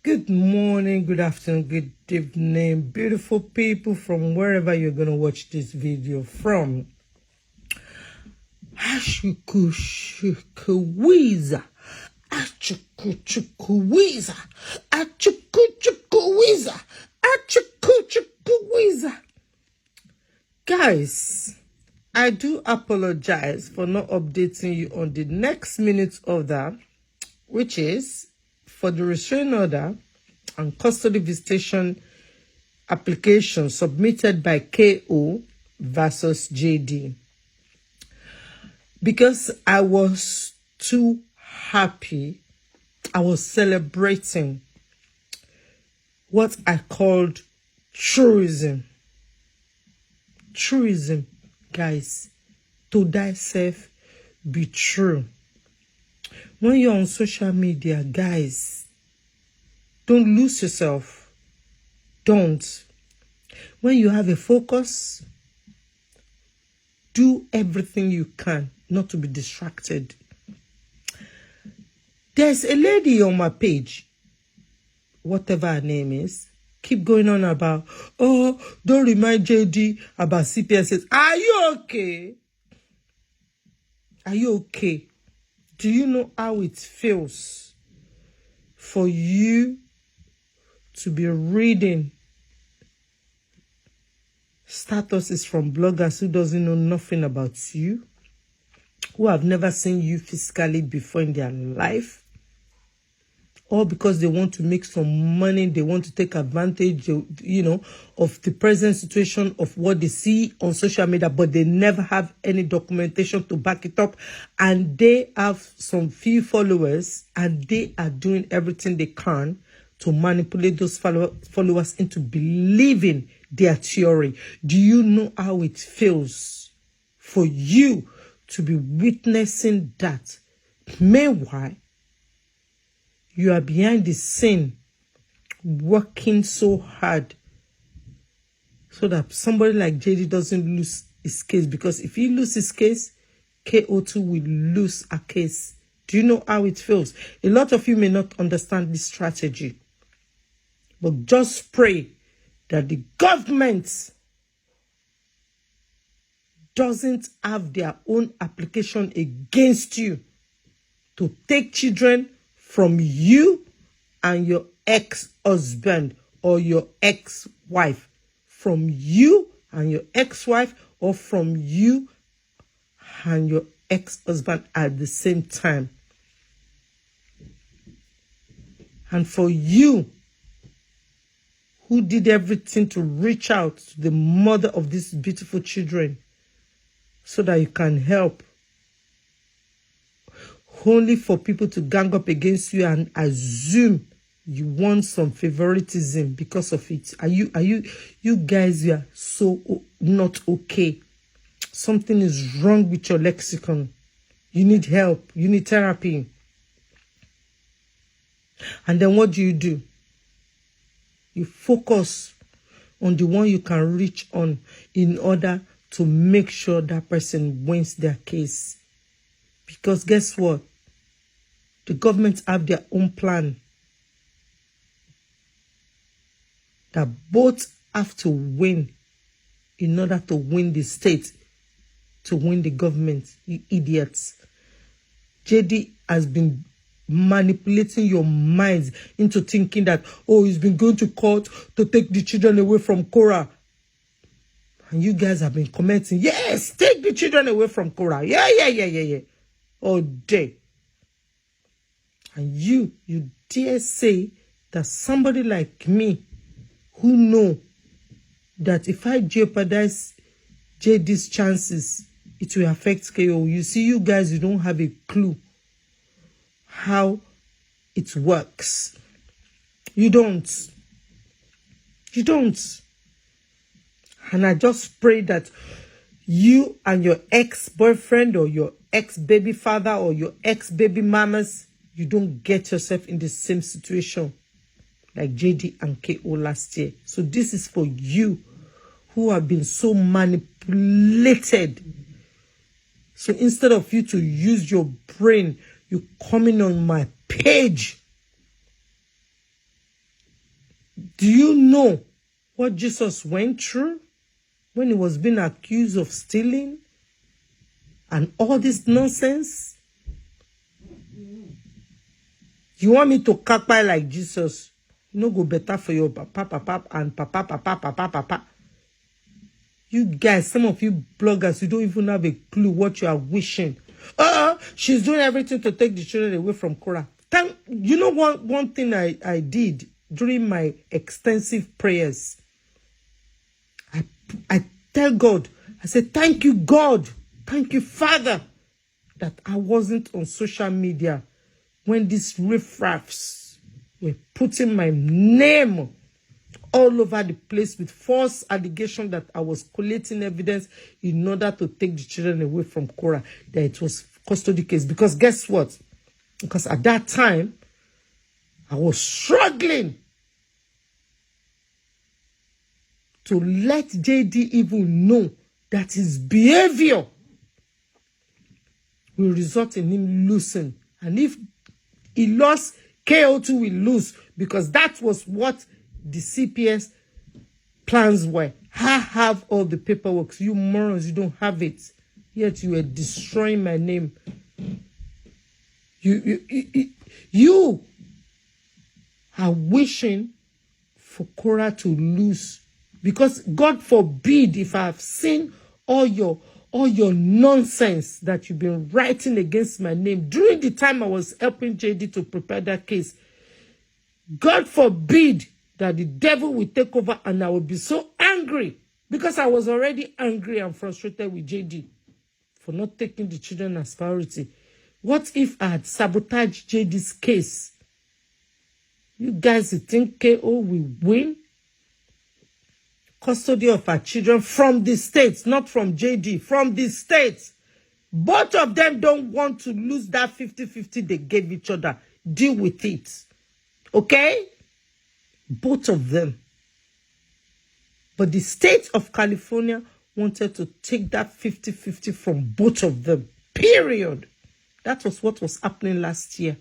Good morning, good afternoon, good evening, beautiful people from wherever you're going to watch this video from. Ashukushukuwiza, achukuchukuwiza, achukuchukuwiza, achukuchukuwiza. Guys, I do apologize for not updating you on the next minute of that, which is for the restraining order and custody visitation application submitted by KO versus JD. Because I was too happy, I was celebrating what I called truism. Truism, guys, to thyself be true. When you're on social media, guys, don't lose yourself. Don't. When you have a focus, do everything you can not to be distracted. There's a lady on my page, whatever her name is, keep going on about, oh, don't remind JD about CPSs. Are you okay? Are you okay? Do you know how it feels for you to be reading statuses from bloggers who doesn't know nothing about you, who have never seen you physically before in their life, all because they want to make some money, they want to take advantage, you know, of the present situation of what they see on social media, but they never have any documentation to back it up, and they have some few followers, and they are doing everything they can to manipulate those followers into believing their theory. Do you know how it feels for you to be witnessing that? Meanwhile, you are behind the scene working so hard so that somebody like JD doesn't lose his case, because if he loses his case, KO2 will lose a case. Do you know how it feels? A lot of you may not understand this strategy, but just pray that the government doesn't have their own application against you to take children from you and your ex-husband or your ex-wife, from you and your ex-wife, or from you and your ex-husband at the same time. And for you, who did everything to reach out to the mother of these beautiful children so that you can help, only for people to gang up against you and assume you want some favoritism because of it. You guys, you are so not okay. Something is wrong with your lexicon. You need help. You need therapy. And then what do? You focus on the one you can reach on in order to make sure that person wins their case. Because guess what? The government have their own plan that both have to win in order to win the state, to win the government. You idiots. JD has been manipulating your minds into thinking that, oh, he's been going to court to take the children away from Cora. And you guys have been commenting, yes, take the children away from Cora. Yeah. All day. And you dare say that somebody like me, who know that if I jeopardize JD's chances, it will affect KO. You see, you guys, you don't have a clue how it works. You don't. And I just pray that you and your ex-boyfriend or your ex-baby father or your ex-baby mamas, you don't get yourself in the same situation like JD and KO last year. So this is for you who have been so manipulated. So instead of you to use your brain, you coming on my page Do you know what Jesus went through when he was being accused of stealing and all this nonsense? You want me to kapa like Jesus? No go better for your papa and papa. You guys, some of you bloggers, you don't even have a clue what you are wishing. She's doing everything to take the children away from Korah. You know one thing I did during my extensive prayers? I tell God, I said, thank you, God. Thank you, Father, that I wasn't on social media when these riffraffs were putting my name all over the place with false allegation that I was collating evidence in order to take the children away from Korah, that it was custody case. Because guess what? Because at that time, I was struggling to let JD even know that his behavior will result in him losing. And if he lost, KO2 will lose, because that was what the CPS plans were. I have all the paperwork. You morons, you don't have it. Yet you are destroying my name. You are wishing for Korah to lose, because God forbid if I have seen all your nonsense that you've been writing against my name during the time I was helping JD to prepare that case. God forbid that the devil will take over and I will be so angry, because I was already angry and frustrated with JD for not taking the children as priority. What if I had sabotaged JD's case? You guys, you think KO will win custody of our children from the states, not from JD, from the states? Both of them don't want to lose that 50-50 they gave each other. Deal with it. Okay? Both of them. But the state of California wanted to take that 50-50 from both of them. Period. That was what was happening last year.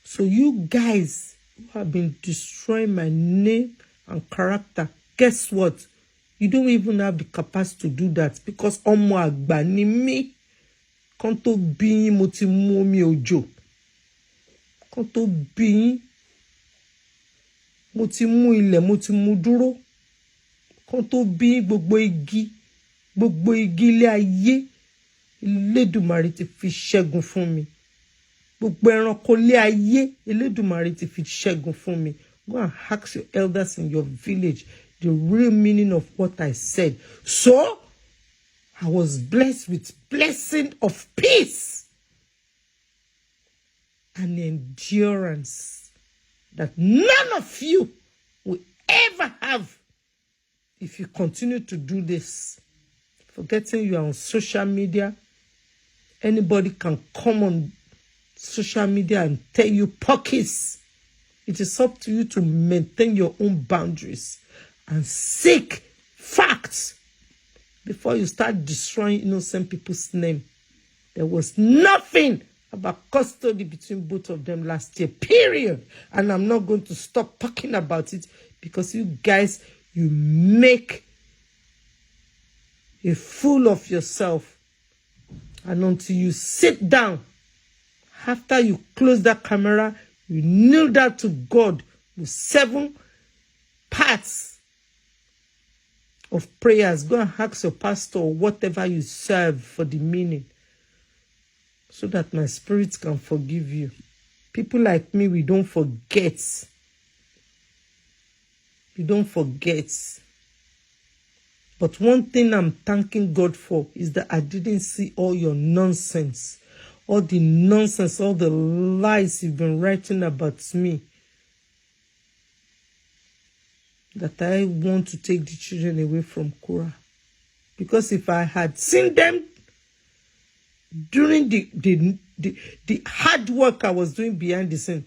So you guys who have been destroying my name and character, guess what? You don't even have the capacity to do that, because ọmọ àgbà ni mí. Kan tó bí yín mo ti mú omi òjò. Kan tó bí yín mo ti mú ilẹ̀, mo ti mú dúró. Kan tó bí yín gbogbo igi ilé ayé, Elédùmarè ti fi ṣẹ́gun fún mi. Gbogbo ẹranko ilé ayé, Elédùmarè ti fi ṣẹ́gun fún mi. Go and ask your elders in your village the real meaning of what I said. So, I was blessed with blessing of peace and endurance that none of you will ever have if you continue to do this. Forgetting you are on social media. Anybody can come on social media and tell you pockets. It is up to you to maintain your own boundaries and seek facts before you start destroying innocent people's name. There was nothing about custody between both of them last year, period. And I'm not going to stop talking about it, because you guys, you make a fool of yourself. And until you sit down, after you close that camera, you kneel down to God with 7 parts of prayers. Go and ask your pastor or whatever you serve for the meaning, so that my spirit can forgive you. People like me, we don't forget. We don't forget. But one thing I'm thanking God for is that I didn't see all your nonsense. All the nonsense, all the lies you've been writing about me. That I want to take the children away from Korah. Because if I had seen them during the hard work I was doing behind the scene,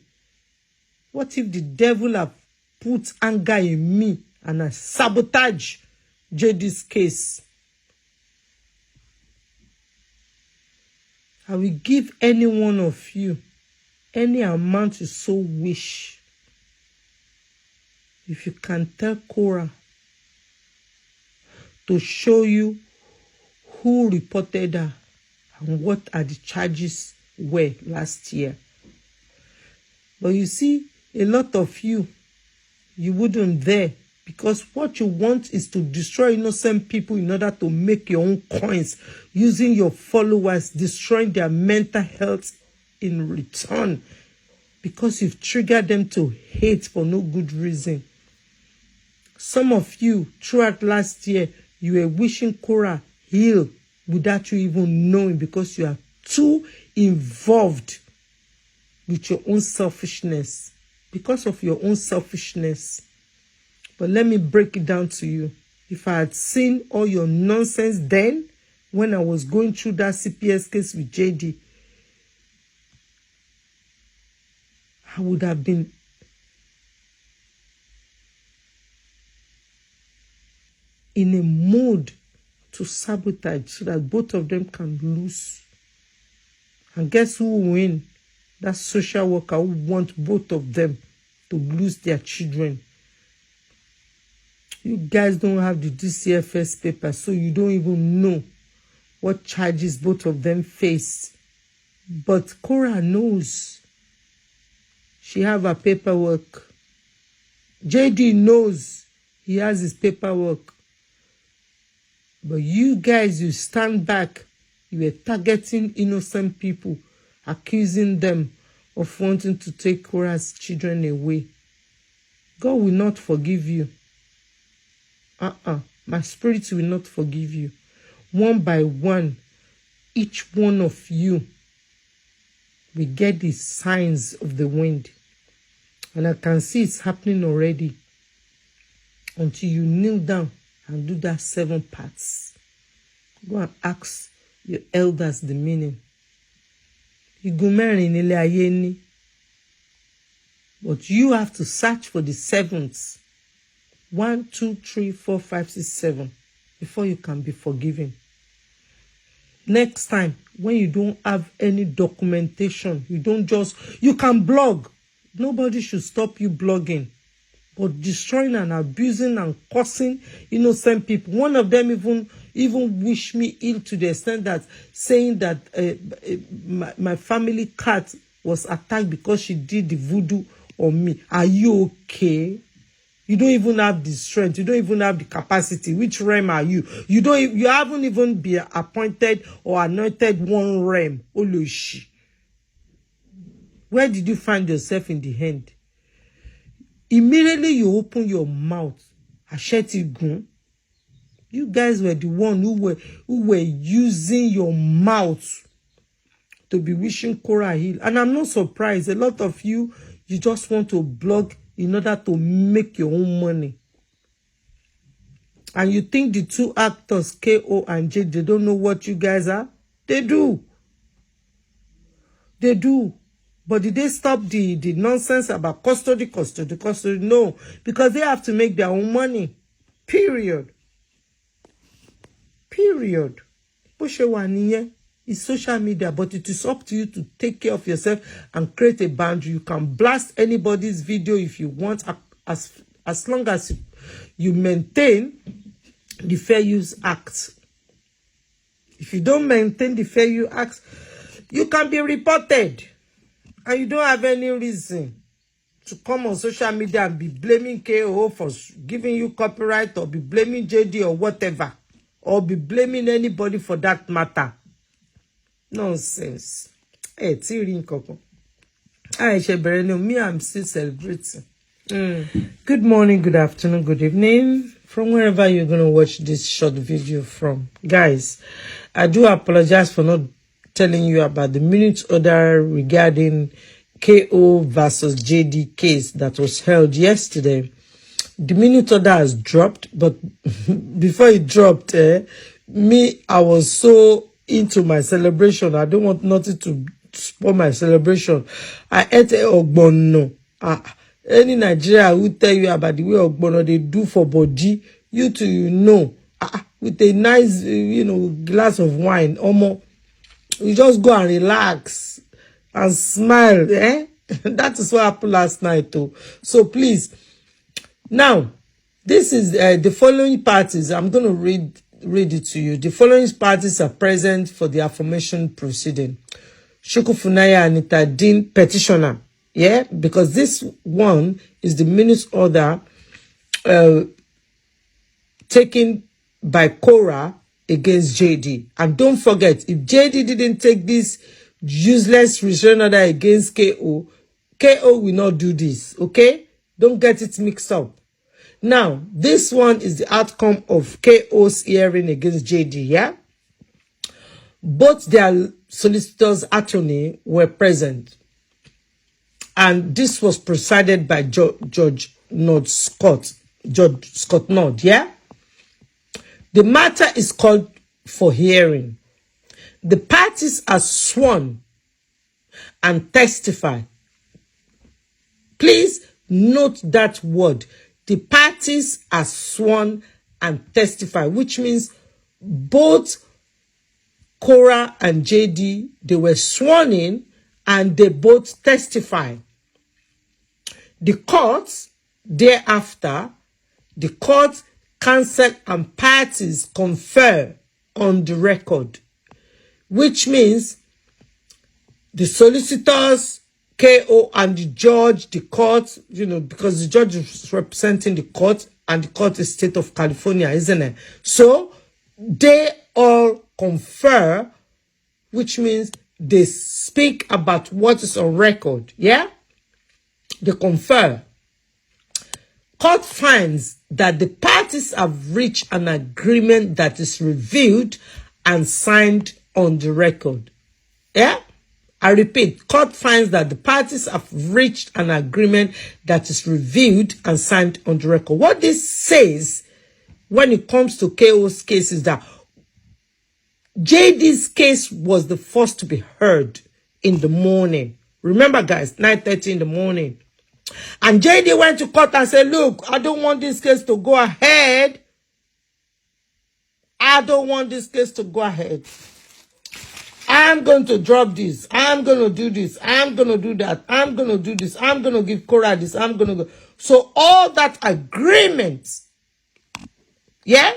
what if the devil have put anger in me and I sabotage JD's case? I will give any one of you any amount you so wish. if you can tell Cora to show you who reported her and what are the charges were last year. But you see, a lot of you wouldn't there, because what you want is to destroy innocent people in order to make your own coins, using your followers, destroying their mental health in return, because you've triggered them to hate for no good reason. Some of you, throughout last year, you were wishing Cora heal without you even knowing, because you are too involved with your own selfishness, because of your own selfishness. But let me break it down to you. If I had seen all your nonsense then, when I was going through that CPS case with JD, I would have been in a mood to sabotage so that both of them can lose. And guess who will win? That social worker who wants both of them to lose their children. You guys don't have the DCFS paper, so you don't even know what charges both of them face. But Cora knows. She have her paperwork. JD knows he has his paperwork. But you guys, you stand back. You were targeting innocent people, accusing them of wanting to take Cora's children away. God will not forgive you. My spirit will not forgive you. One by one, each one of you will get the signs of the wind. And I can see it's happening already. Until you kneel down and do that 7 parts. Go and ask your elders the meaning. But you have to search for the 7th. 1, 2, 3, 4, 5, 6, 7 before you can be forgiven. Next time, when you don't have any documentation, you can blog. Nobody should stop you blogging. But destroying and abusing and cursing innocent people. One of them even wished me ill to the extent that saying that my family cat was attacked because she did the voodoo on me. Are you okay? You don't even have the strength. You don't even have the capacity. Which realm are you? You haven't even been appointed or anointed one realm. Oloshi. Where did you find yourself in the end? Immediately you open your mouth. Ashetigun. You guys were the one who were using your mouth to be wishing Cora heal. And I'm not surprised. A lot of you just want to blog in order to make your own money. And you think the two actors, KO and J, they don't know what you guys are? They do. They do. But did they stop the nonsense about custody? No. Because they have to make their own money. Period. It's social media, but it is up to you to take care of yourself and create a boundary. You can blast anybody's video if you want, as long as you maintain the Fair Use Act. If you don't maintain the Fair Use Act, you can be reported. And you don't have any reason to come on social media and be blaming KO for giving you copyright, or be blaming JD or whatever, or be blaming anybody for that matter. Nonsense. Hey, me, I'm still celebrating. Good morning, good afternoon, good evening, from wherever you're going to watch this short video from. Guys, I do apologize for not telling you about the minute order regarding KO versus JD case that was held yesterday. The minute order has dropped, but before it dropped, I was so into my celebration. I don't want nothing to spoil my celebration. I ate ogbono. Any Nigeria will tell you about the way ogbono they do for body. You too, you know. With a nice, glass of wine, almost. You just go and relax and smile, eh? That is what happened last night, too. So please, Now, this is the following parties. I'm going to read it to you. The following parties are present for the aforementioned proceeding. Shukufunaya Anita Dean petitioner. Yeah, because this one is the minutes order taken by Cora against JD. And don't forget, if JD didn't take this useless restraint order against KO, KO will not do this, okay? Don't get it mixed up. Now, this one is the outcome of KO's hearing against JD, yeah? Both their solicitors' attorney were present. And this was presided by Judge Nod Scott. Judge Scott Nod, yeah? The matter is called for hearing. The parties are sworn and testify. Please note that word. The parties are sworn and testify, which means both Cora and JD, they were sworn in and they both testify. The courts, thereafter, the court, counsel and parties confer on the record, which means the solicitors, KO, and the judge, the court, because the judge is representing the court and the court is state of California, isn't it? So they all confer, which means they speak about what is on record. Yeah? They confer. Court finds that the parties have reached an agreement that is reviewed and signed on the record. Yeah? I repeat, court finds that the parties have reached an agreement that is reviewed and signed on the record. What this says when it comes to KO's case is that JD's case was the first to be heard in the morning. Remember, guys, 9:30 in the morning. And JD went to court and said, look, I don't want this case to go ahead. I don't want this case to go ahead. I'm going to drop this. I'm going to do this. I'm going to do that. I'm going to do this. I'm going to give Cora this. I'm going to go. So all that agreement, yeah,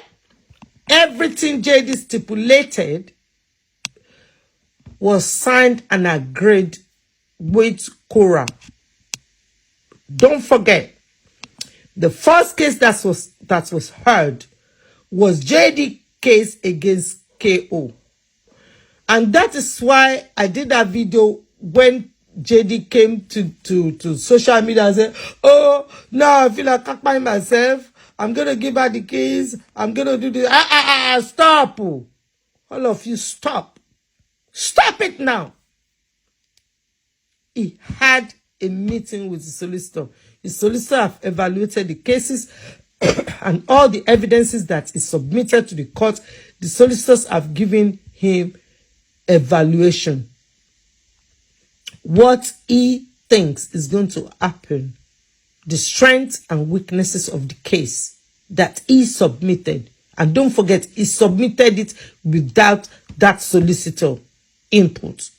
everything JD stipulated was signed and agreed with Cora. Don't forget, the first case that was heard was JD case against KO. And that is why I did that video when JD came to social media and said, oh, now I feel like I by myself. I'm going to give her the keys. I'm going to do this. Stop. All of you, stop. Stop it now. He had a meeting with the solicitor. The solicitor have evaluated the cases and all the evidences that is submitted to the court. The solicitors have given him evaluation. What he thinks is going to happen, the strengths and weaknesses of the case that he submitted. And don't forget, he submitted it without that solicitor input.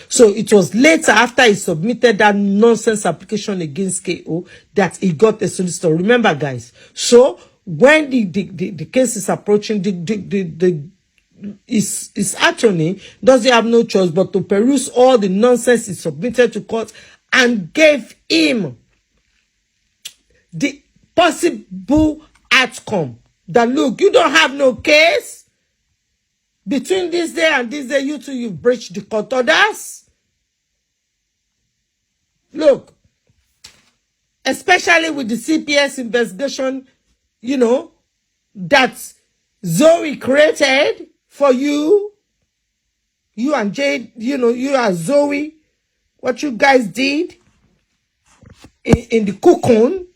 So it was later, after he submitted that nonsense application against KO, that he got a solicitor. Remember, guys. So when the case is approaching, his attorney doesn't have no choice but to peruse all the nonsense he submitted to court and gave him the possible outcome. That, look, you don't have no case. Between this day and this day, you two, you've breached the court orders. Look, especially with the CPS investigation, that Zoe created for you. You and Jade, you and Zoe, what you guys did in the cocoon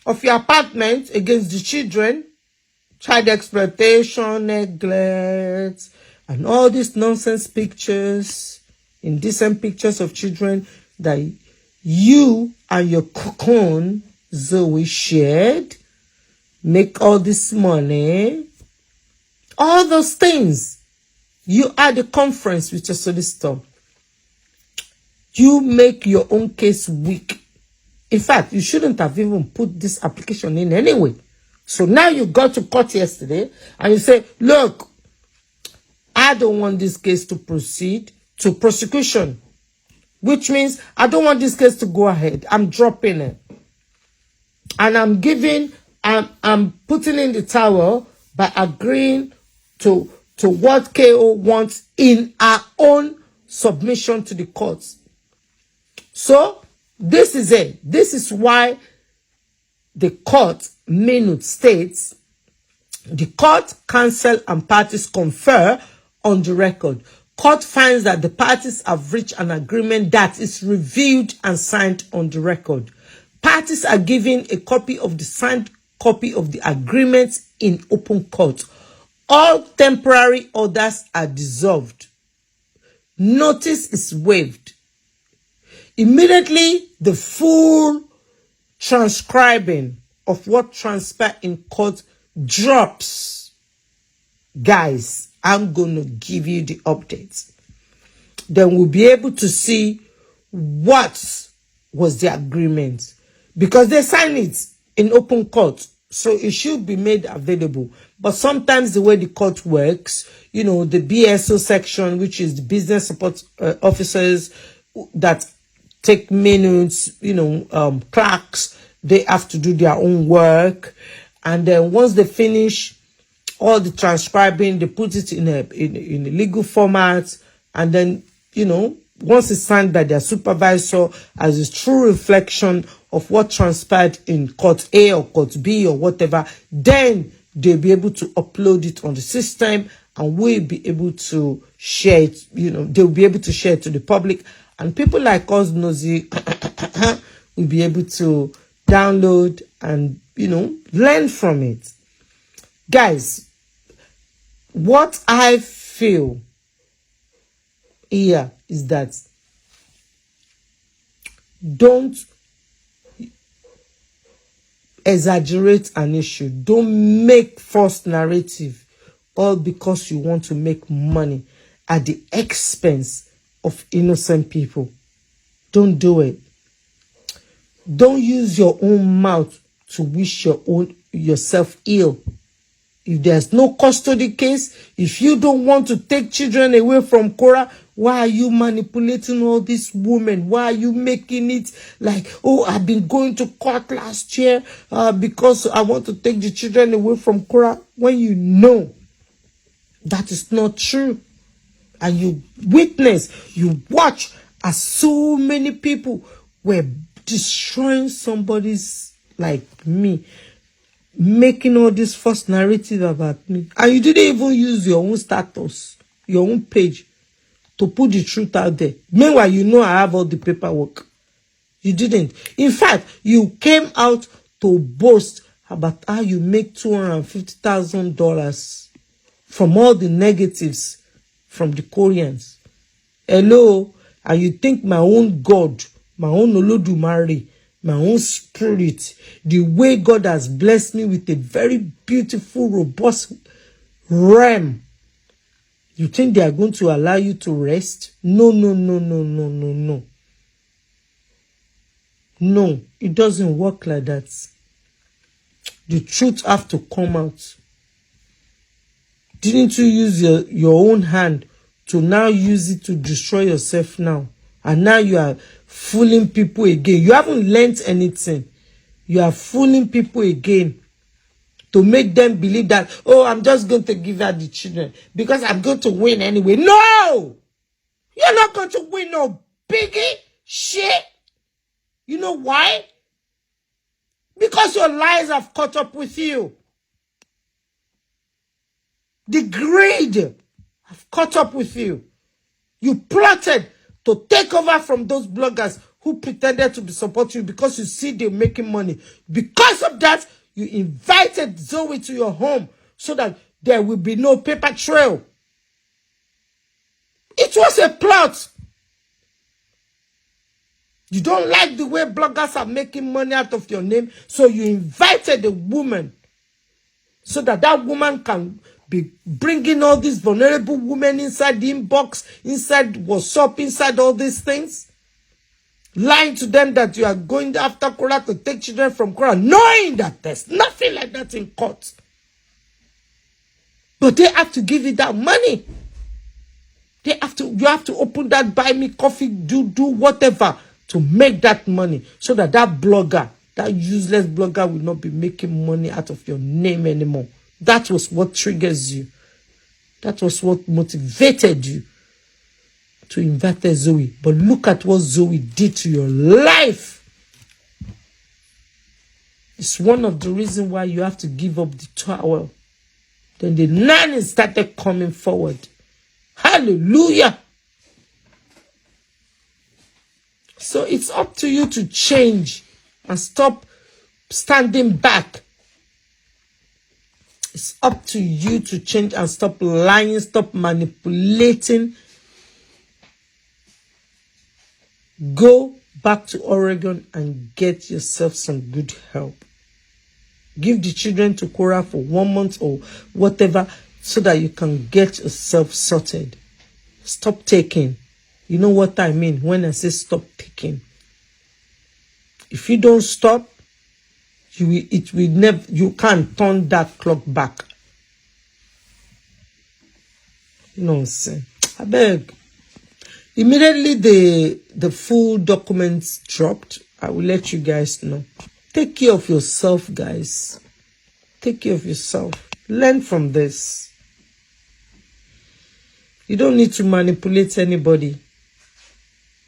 of your apartment against the children. Child exploitation, neglect, and all these nonsense pictures, indecent pictures of children that you and your cocoon, Zoe, shared, make all this money, all those things. You had a conference with your solicitor. You make your own case weak. In fact, you shouldn't have even put this application in anyway. So now you got to court yesterday and you say, look, I don't want this case to proceed to prosecution, which means I don't want this case to go ahead. I'm dropping it. And I'm putting in the towel by agreeing to what KO wants in our own submission to the courts. So this is it. This is why the court minute states the court, counsel, and parties confer on the record. Court finds that the parties have reached an agreement that is reviewed and signed on the record. Parties are given a copy of the signed copy of the agreement in open court. All temporary orders are dissolved. Notice is waived. Immediately, the full transcribing of what transpired in court drops. Guys, I'm going to give you the updates. Then we'll be able to see what was the agreement. Because they signed it in open court, so it should be made available. But sometimes the way the court works, you know, the BSO section, which is the business support officers that take minutes, you know, clerks, they have to do their own work. And then once they finish all the transcribing, they put it in a legal format. And then, you know, once it's signed by their supervisor as a true reflection of what transpired in court A or court B or whatever, then they'll be able to upload it on the system and we'll be able to share it, you know, they'll be able to share it to the public. And people like us, nosy, will be able to download and, you know, learn from it. Guys, what I feel here is that don't exaggerate an issue. Don't make false narrative all because you want to make money at the expense of innocent people. Don't do it. Don't use your own mouth to wish yourself ill. If there's no custody case, if you don't want to take children away from Cora, why are you manipulating all these women? Why are you making it like, oh, I've been going to court last year because I want to take the children away from Cora, when you know that is not true. And you witness, you watch as so many people were destroying somebody's, like me, making all this false narrative about me. And you didn't even use your own status, your own page, to put the truth out there. Meanwhile, you know I have all the paperwork. You didn't. In fact, you came out to boast about how you make $250,000 from all the negatives from the Koreans. Hello? And you think my own God, my own Olodumare, my own spirit, the way God has blessed me with a very beautiful, robust realm, you think they are going to allow you to rest? No, no, no, no, no, no, no. No, it doesn't work like that. The truth have to come out. Didn't you use your own hand to now use it to destroy yourself now? And now you are fooling people again. You haven't learned anything. You are fooling people again to make them believe that, oh, I'm just going to give her the children because I'm going to win anyway. No! You're not going to win no biggie shit. You know why? Because your lies have caught up with you. The greed have caught up with you. You plotted to take over from those bloggers who pretended to be supporting you because you see they're making money. Because of that, you invited Zoe to your home so that there will be no paper trail. It was a plot. You don't like the way bloggers are making money out of your name, so you invited a woman so that that woman can be bringing all these vulnerable women inside the inbox, inside WhatsApp, inside all these things. Lying to them that you are going after Korah to take children from Korah, knowing that there's nothing like that in court. But they have to give you that money. You have to open that buy me coffee, do whatever to make that money, so that blogger, that useless blogger, will not be making money out of your name anymore. That was what triggers you. That was what motivated you to invite Zoe. But look at what Zoe did to your life. It's one of the reasons why you have to give up the towel. Then the nanny started coming forward. Hallelujah. So it's up to you to change and stop standing back. It's up to you to change and stop lying, stop manipulating. Go back to Oregon and get yourself some good help. Give the children to Korah for 1 month or whatever, so that you can get yourself sorted. Stop taking. You know what I mean when I say stop taking. If you don't stop, you can't turn that clock back. You know what I'm saying? I beg. Immediately the full documents dropped, I will let you guys know. Take care of yourself, guys. Take care of yourself. Learn from this. You don't need to manipulate anybody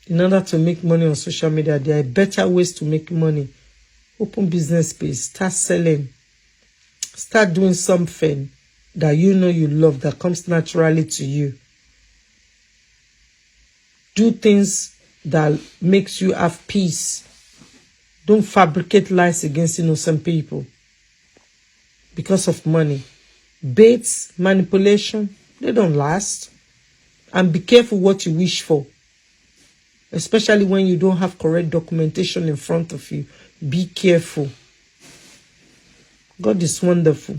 in order to make money on social media. There are better ways to make money. Open business page. Start selling. Start doing something that you know you love, that comes naturally to you. Do things that makes you have peace. Don't fabricate lies against innocent people because of money. Baits, manipulation, they don't last. And be careful what you wish for. Especially when you don't have correct documentation in front of you. Be careful. God is wonderful.